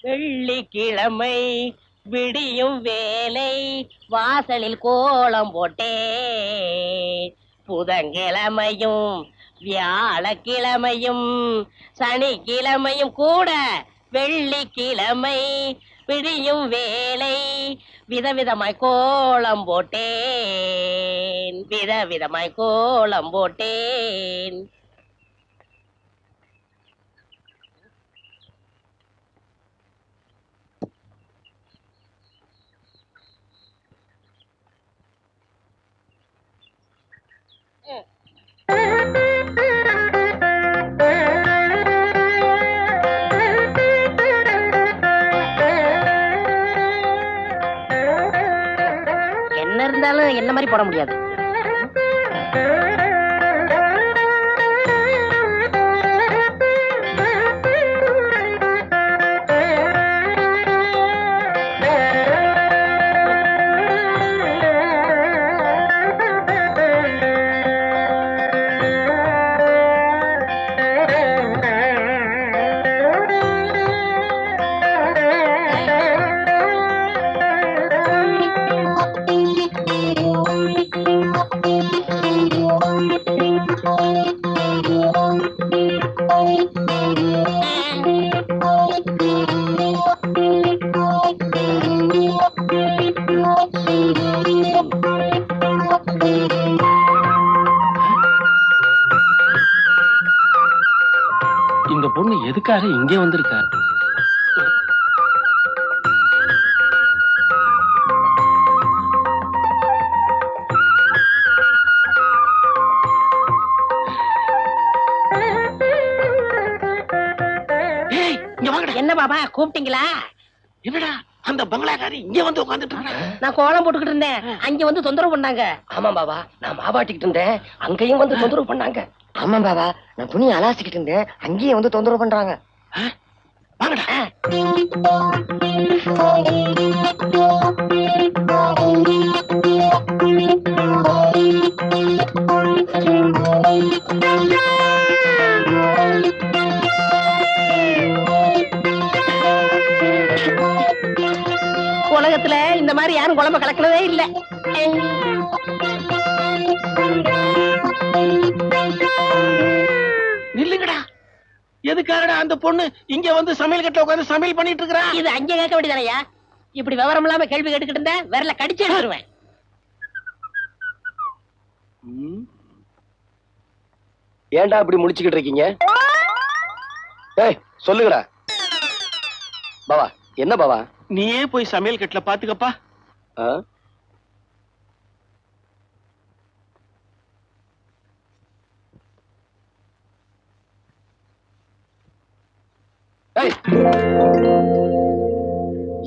வெள்ளிக்கிழமை விடியும் வேலை வாசலில் கோலம் போட்டே. புதன்கிழமையும் வியாழக்கிழமையும் சனிக்கிழமையும் கூட வெள்ளிக்கிழமை விடியும் வேலை விதவிதமாய் கோலம் போட்டேன், விதவிதமாய் கோலம் போட்டேன். என்ன இருந்தாலும் என்ன மாதிரி போட முடியாது. இந்த பொண்ணு எதுக்காக இங்கே வந்திருக்கா? என்ன பாபா கூப்பிட்டீங்களா? என்னடா அந்த பங்களாக்காரி இங்க வந்து உட்கார்ந்துட்டு இருக்கா? நான் கோலம் போட்டுக்கிட்டு இருந்தேன், அங்க வந்து தொந்தரவு பண்ணாங்க. ஆமா பாபா, நான் மாவாட்டிக்கிட்டு இருந்தேன், அங்கேயும் வந்து தொந்தரவு பண்ணாங்க. ஆமா பாபா, நான் துணி அலாசிக்கிட்டு இருந்தேன், அங்கேயும் வந்து தொந்தரவு பண்றாங்க. வாங்கடா. உலகத்துல இந்த மாதிரி யாரும் குழம்பு கலக்கினதே இல்ல. நில்லுங்கடா. எதுக்காகடா அந்த பொண்ணு இங்க வந்து சமையல் கட்டுல உட்கார்ந்து சமையல் பண்ணிட்டு இருக்கா? இது அங்கே கேட்க வேண்டியதானயா? இப்படி விவரம் இல்லாம கேள்வி கேட்டுக்கிட்டு இருந்த விரல கடிச்சு எடுத்துருவேன். ஏன்டா இப்படி முடிச்சுக்கிட்டு இருக்கீங்க? ஏய் சொல்லுங்கடா. பாவா என்ன பாவா? நீயே போய் சமையல் கட்டுல பாத்துக்கப்பா.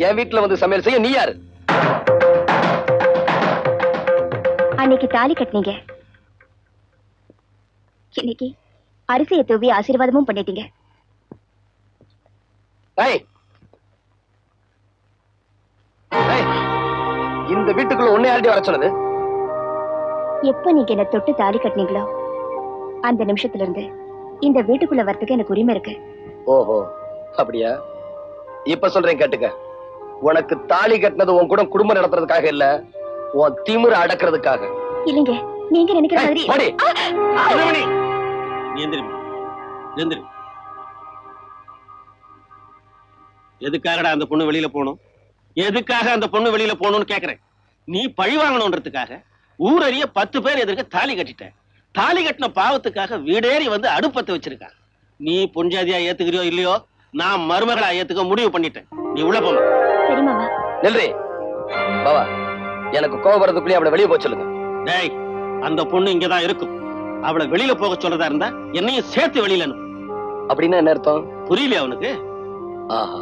என் வீட்டுல வந்து சமையல் செய்ய நீ யாரு? அன்னைக்கு தாலி கட்டினீங்க, இன்னைக்கு அரிசியை தூவி ஆசீர்வாதமும் பண்ணிட்டீங்க. இந்த வீட்டுக்குள்ள உன்னை யார்டி வர சொன்னது? எப்ப நீங்க என்ன தொட்டு தாலி கட்டினீங்களோ அந்த நிமிஷத்துல இருந்து இந்த வீட்டுக்குள்ள வரதுக்கு எனக்கு உரிமை இருக்கு. ஓஹோ அப்படியா? இப்ப சொல்றேன் கேட்டுக்க. உனக்கு தாலி கட்டினது உன் கூட குடும்பம் நடத்துறதுக்காக இல்ல, உன் திமிர அடக்குறதுக்காக. இல்லைங்க, நீங்க நினைக்கிற மாதிரி. எதுக்காகடா அந்த பொண்ணு வெளியில போகணும்? எதுக்காக அந்த பொண்ணு வெளியில போகணும்னு கேக்குறேன். நீ பழி வாங்கணும்ன்றதுக்காக ஊரறிய 10 பேர் எதிர்க்க தாலி கட்டிட்ட. தாலி கட்டின பாவத்துக்காக வீடேறி வந்து அடுப்பத்தை வச்சிருக்கா. நீ பொஞ்சாதியா ஏத்துக்கிறியோ இல்லையோ, நான் மருமகளா ஏத்துக்க முடிவு பண்ணிட்டேன். நீ உள்ள போமா. சரி மாமா. நெல்றி பாவா, எனக்கு கோபம் வரதுக்குள்ளே அவளை வெளியே போக சொல்லுங்க. டேய், அந்த பொண்ணு இங்கதான் இருக்கும். அவளை வெளியில போக சொல்றதா இருந்தா என்னையும் சேர்த்து வெளியில அனுப்பு. அப்படின்னா என்ன அர்த்தம்? புரியலையா அவனுக்கு? ஆஹா,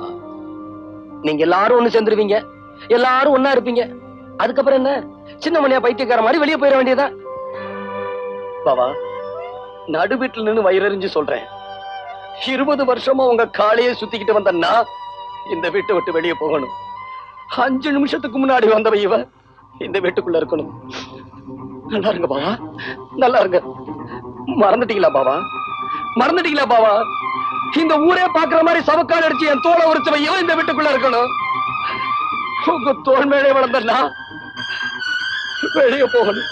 நீங்க எல்லாரும் ஒண்ணு சேர்ந்துருவீங்க, எல்லாரும் ஒன்னா இருப்பீங்க. அதுக்கப்புறம் என்ன, சின்ன மணியா பைத்தியக்கார மாதிரி வெளியே போயிட வேண்டியதான். பாவா, நடு வீட்டுல நின்று வயிறறிஞ்சு சொல்றேன், 20 வருஷமா உங்க காலையே சுத்திக்கிட்டு வந்தன்னா இந்த வீட்டை விட்டு வெளியே போகணும். 5 நிமிஷத்துக்கு முன்னாடி வந்தவ இவ இந்த வீட்டுக்குள்ள இருக்கணும். நல்லா இருங்க பாவா, நல்லா இருங்க. மறந்துட்டீங்களா பாவா? மறந்துட்டீங்களா பாவா? இந்த ஊரே பாக்குற மாதிரி சவக்கால் அடிச்சு என் தோலை உரிச்சவன் எவன் இந்த வீட்டுக்குள்ள இருக்கணும்? உங்க தோல் மேலே வளர்ந்தா வெளியே போகணும்.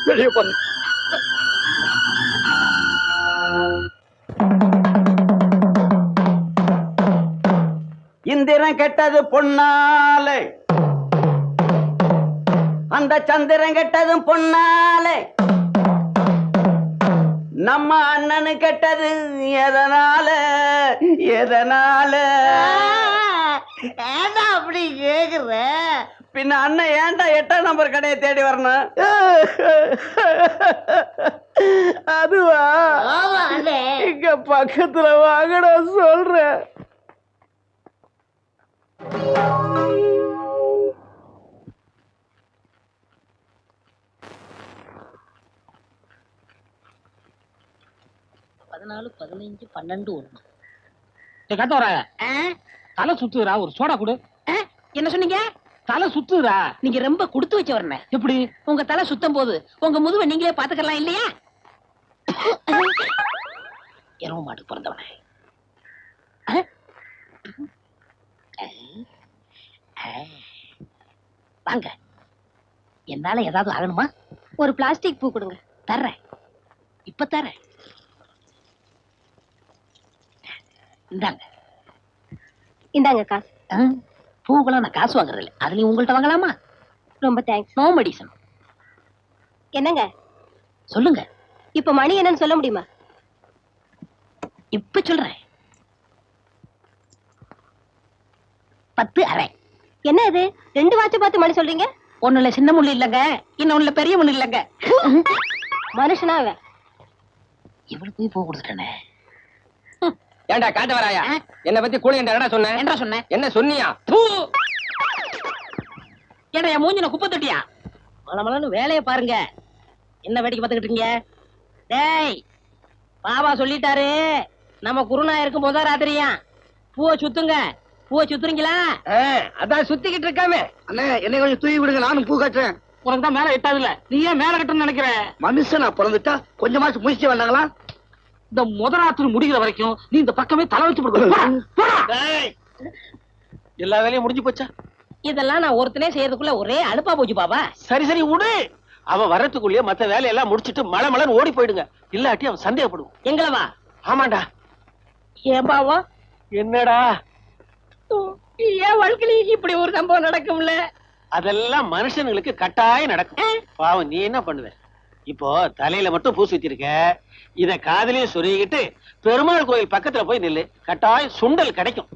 வெளியே போகணும். இந்திரன் கெட்டது பொன்னாலே, அந்த சந்திரன் கெட்டதும் பொன்னாலே, நம்ம அண்ணனு கெட்டது எதனால எதனால? ஏண்டா அப்படி கேக்குற? பின்ன அண்ணன் ஏன்டா 8ஆம் நம்பர் கடையை தேடி வரணும்? அதுவா, இங்க பக்கத்துல வாங்கடா சொல்றேன். தலை சுத்துறா, ஒரு சோடா குடு. என்ன சொன்னீங்க? தலை சுத்துறா. நீங்க ரொம்ப கொடுத்து வச்சவர்னே. எப்படி? உங்க தலை சுத்தம் போது உங்க முதுவை நீங்களே பாத்துக்கலாம் இல்லையா? எரும மாடு பிறந்தவனே. வாங்க, என்னால ஏதாவது ஆகணுமா? ஒரு பிளாஸ்டிக் பூ கொடுங்க. தர்றேன், இப்ப தர்றேன். இந்தாங்க. இந்தாங்க காசு. பூக்கெல்லாம் நான் காசு வாங்குறது இல்லை. அதுலயும் உங்கள்ட்ட வாங்கலாமா? ரொம்ப தேங்க்ஸ். No medicine. என்னங்க சொல்லுங்க. இப்ப மணி என்னன்னு சொல்ல முடியுமா? இப்ப சொல்றேன். 10:30. என்ன இது 2 வாட்ச பார்த்து மணி சொல்றீங்க? ஒண்ணுல சின்ன முள்ளு இல்லங்க, இன்னொன்னுல பெரிய முள்ளு இல்லங்க. மனுஷனா அவன்? இவளுக்கு போய் பூ கொடுத்துட்டேனே. ஏண்டா காட்ட வராயா? என்ன பத்தி கூட என்னடா சொன்ன? என்ன சொன்னேன்? என்ன சொன்னியா? ஏடா என் மூஞ்சின குப்பை தொட்டியா? மலமலன்னு வேலையை பாருங்க. என்ன வேடிக்கை பார்த்துக்கிட்டு இருக்கீங்க? டேய், பாபா சொல்லிட்டாரு, நம்ம குருநாயருக்கு முத ராத்திரியா பூவை சுத்துங்க. பூவை சுத்துறீங்களா? அதான் சுத்திக்கிட்டு இருக்காமே. அண்ணே, என்னை கொஞ்சம் தூக்கி விடுங்க, நானும் பூ கட்டுறேன். உனக்கு தான் மேல எட்டாதுல, நீ ஏன் மேல கட்டணும்னு நினைக்கிற? மனுஷனா பிறந்துட்டா கொஞ்சமாச்சும் முயற்சி வந்தாங்களா? இந்த முத ராத்திரி முடிகிற வரைக்கும் நீ இந்த பக்கமே தலை வச்சு போடுங்க. எல்லா வேலையும் முடிஞ்சு போச்சா? இதெல்லாம் நான் ஒருத்தனே செய்யறதுக்குள்ள ஒரே அலுப்பா போச்சு பாபா. சரி சரி விடு. அவன் வரத்துக்குள்ளேயே மத்த வேலையெல்லாம் முடிச்சிட்டு மலன்னு ஓடி போயிடுங்க. இல்லாட்டி அவன் சந்தேகப்படுவான். எங்களவா? ஆமாண்டா. ஏன் பாவா? என்னடா ஏன் வாழ்க்கையில இப்படி ஒரு சம்பவம் நடக்கும்ல? அதெல்லாம் மனுஷனுங்களுக்கு கட்டாயம் நடக்கும். பாவம், நீ என்ன பண்ணுவ? இப்போ தலையில மட்டும் பூசி வச்சிருக்க, இத காதலையும் சொருகிட்டு பெருமாள் கோயில் பக்கத்துல போய் நில்லு, கட்டாயம் சுண்டல் கிடைக்கும்.